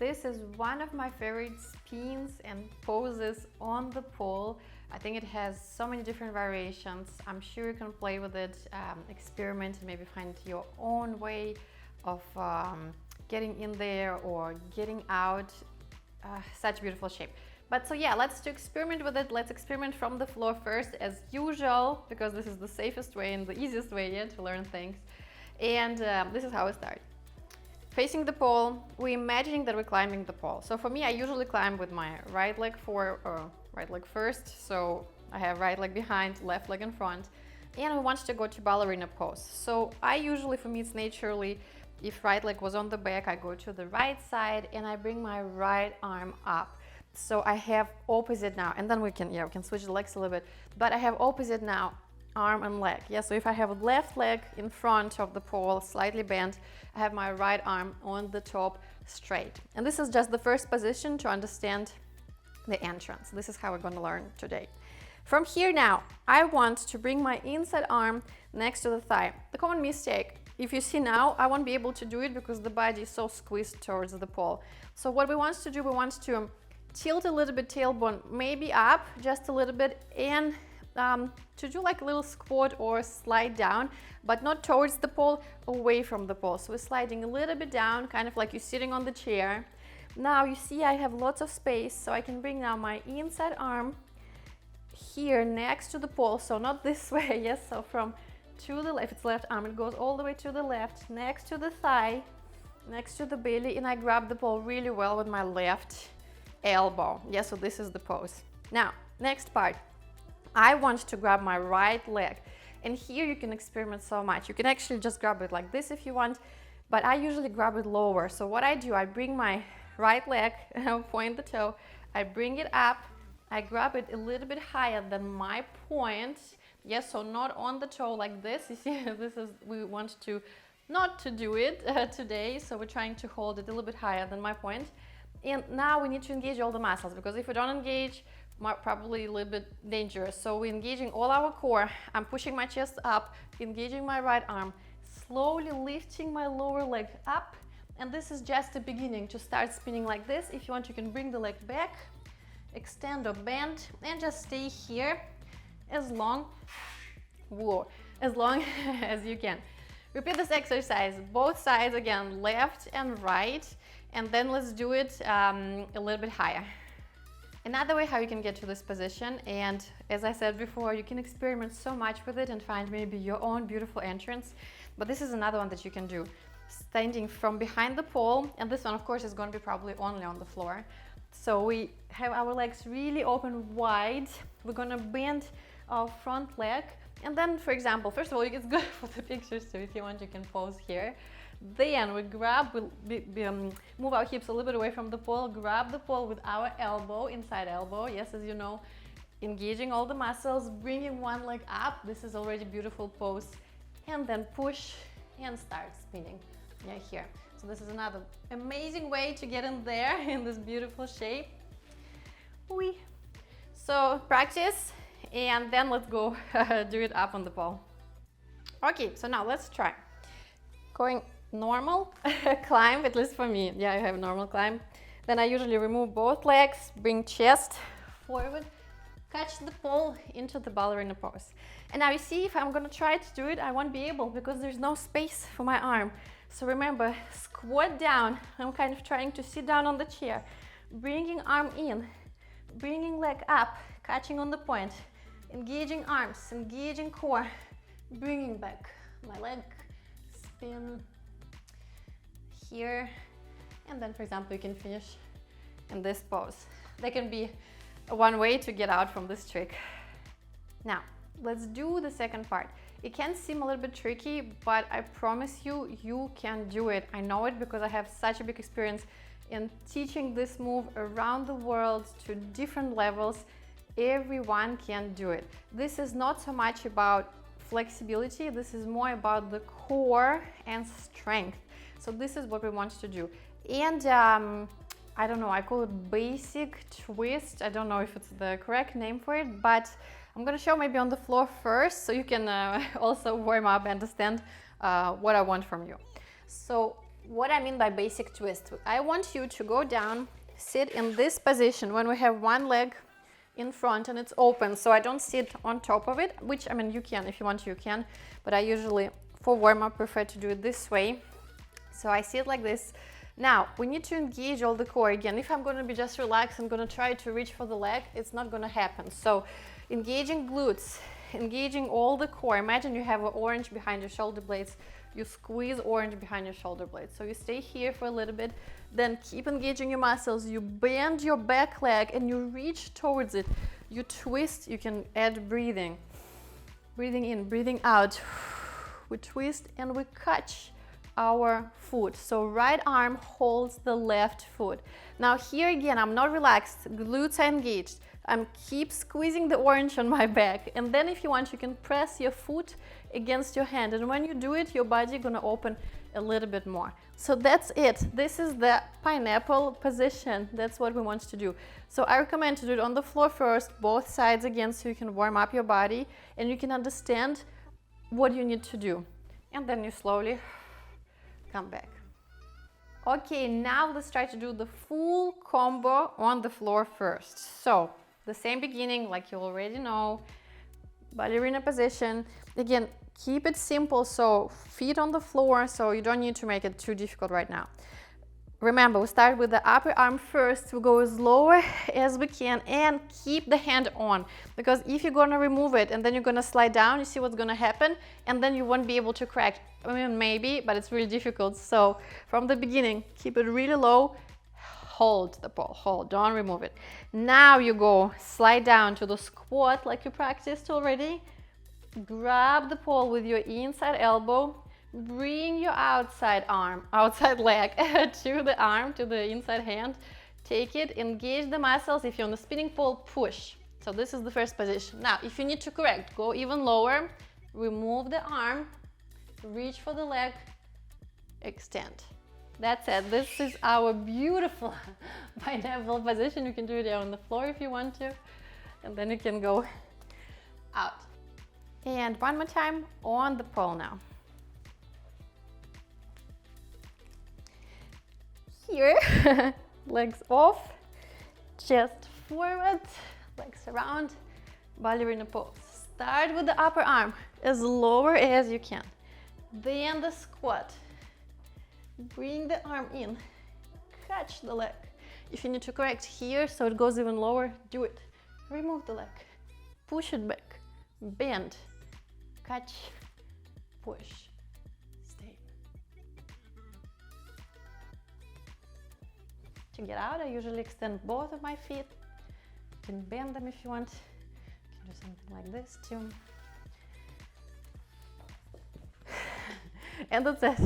This is one of my favorite spins and poses on the pole. I think it has so many different variations. I'm sure you can play with it, experiment, and maybe find your own way of getting in there or getting out. Such a beautiful shape. But so yeah, let's experiment with it. Let's experiment from the floor first, as usual, because this is the safest way and the easiest way yet to learn things. And this is how we start. Facing the pole, we're imagining that we're climbing the pole. So for me, I usually climb with my right leg first. So I have right leg behind, left leg in front. And we want to go to ballerina pose. So I usually, for me, it's naturally, if right leg was on the back, I go to the right side and I bring my right arm up. So I have opposite now, and then we can switch the legs a little bit, but I have opposite now, arm and leg. Yeah, so if I have left leg in front of the pole, slightly bent, I have my right arm on the top straight. And this is just the first position to understand the entrance. This is how we're going to learn today. From here now, I want to bring my inside arm next to the thigh. The common mistake, if you see now, I won't be able to do it because the body is so squeezed towards the pole. So what we want to do, we want to tilt a little bit tailbone, maybe up just a little bit, and to do like a little squat or slide down, but not towards the pole, away from the pole. So we're sliding a little bit down, kind of like you're sitting on the chair. Now you see I have lots of space, so I can bring now my inside arm here next to the pole, so not this way, yes, so from to the left, if it's left arm, it goes all the way to the left, next to the thigh, next to the belly, and I grab the pole really well with my left elbow. Yes, so this is the pose. Now, next part, I want to grab my right leg, and here you can experiment so much. You can actually just grab it like this if you want, but I usually grab it lower. So what I do, I bring my right leg, and I point the toe, I bring it up, I grab it a little bit higher than my point. Yes, so not on the toe like this. You see, we want to not to do it today, so we're trying to hold it a little bit higher than my point. And now we need to engage all the muscles, because if we don't engage, probably a little bit dangerous. So we're engaging all our core. I'm pushing my chest up, engaging my right arm, slowly lifting my lower leg up. And this is just the beginning to start spinning like this. If you want, you can bring the leg back, extend or bend, and just stay here as long as you can. Repeat this exercise, both sides again, left and right, and then let's do it a little bit higher. Another way how you can get to this position, and as I said before, you can experiment so much with it and find maybe your own beautiful entrance, but this is another one that you can do. Standing from behind the pole, and this one of course is going to be probably only on the floor. So we have our legs really open wide. We're going to bend our front leg, and then, for example, first of all, it's good for the pictures, so if you want you can pose here. Then we grab, move our hips a little bit away from the pole, grab the pole with our elbow, inside elbow, yes, as you know, engaging all the muscles, bringing one leg up. This is already a beautiful pose, and then push and start spinning. Yeah, here. So this is another amazing way to get in there in this beautiful shape. So practice, and then let's go do it up on the pole. Okay, so now let's try. Going normal climb, at least for me. Yeah, I have a normal climb. Then I usually remove both legs, bring chest forward, catch the pole into the ballerina pose. And now you see, if I'm gonna try to do it, I won't be able because there's no space for my arm. So remember, squat down. I'm kind of trying to sit down on the chair, bringing arm in, bringing leg up, catching on the point, engaging arms, engaging core, bringing back my leg, spin here, and then, for example, you can finish in this pose. That can be one way to get out from this trick. Now, let's do the second part. It can seem a little bit tricky, but I promise you, you can do it. I know it because I have such a big experience in teaching this move around the world to different levels. Everyone can do it. This is not so much about flexibility, this is more about the core and strength. So this is what we want to do. And I don't know, I call it basic twist. I don't know if it's the correct name for it, but I'm gonna show maybe on the floor first, so you can also warm up and understand what I want from you. So What I mean by basic twist, I want you to go down, sit in this position when we have one leg in front and it's open, so I don't sit on top of it, which, I mean, you can, if you want you can, but I usually, for warm-up, prefer to do it this way. So I sit like this. Now, we need to engage all the core. Again, if I'm going to be just relaxed, I'm going to try to reach for the leg, it's not going to happen. So engaging glutes, engaging all the core. Imagine you have an orange behind your shoulder blades. You squeeze orange behind your shoulder blades. So you stay here for a little bit, then keep engaging your muscles. You bend your back leg and you reach towards it. You twist, you can add breathing. Breathing in, breathing out. We twist and we catch our foot. So right arm holds the left foot. Now here again, I'm not relaxed, glutes are engaged. I'm keep squeezing the orange on my back. And then if you want, you can press your foot against your hand. And when you do it, your body gonna open a little bit more. So that's it. This is the pineapple position. That's what we want to do. So I recommend to do it on the floor first, both sides again, so you can warm up your body and you can understand what you need to do. And then you slowly come back. Okay, now let's try to do the full combo on the floor first. So the same beginning, like you already know, ballerina position. Again, keep it simple, so feet on the floor, so you don't need to make it too difficult right now. Remember, we start with the upper arm first. We go as low as we can and keep the hand on, because if you're gonna remove it and then you're gonna slide down, you see what's gonna happen, and then you won't be able to crack. I mean, maybe, but it's really difficult. So from the beginning, keep it really low, hold the pole, hold, don't remove it. Now you go slide down to the squat like you practiced already. Grab the pole with your inside elbow. Bring your outside leg to the arm, to the inside hand. Take it, engage the muscles. If you're on the spinning pole, push. So this is the first position. Now, if you need to correct, go even lower. Remove the arm, reach for the leg, extend. That's it. This is our beautiful pineapple position. You can do it on the floor if you want to. And then you can go out. And one more time on the pole now. Here, legs off, chest forward, legs around, ballerina pose. Start with the upper arm as lower as you can. Then the squat. Bring the arm in, catch the leg. If you need to correct here so it goes even lower, do it. Remove the leg, push it back, bend, catch, push. To get out, I usually extend both of my feet. You can bend them if you want. You can do something like this too. And that's it.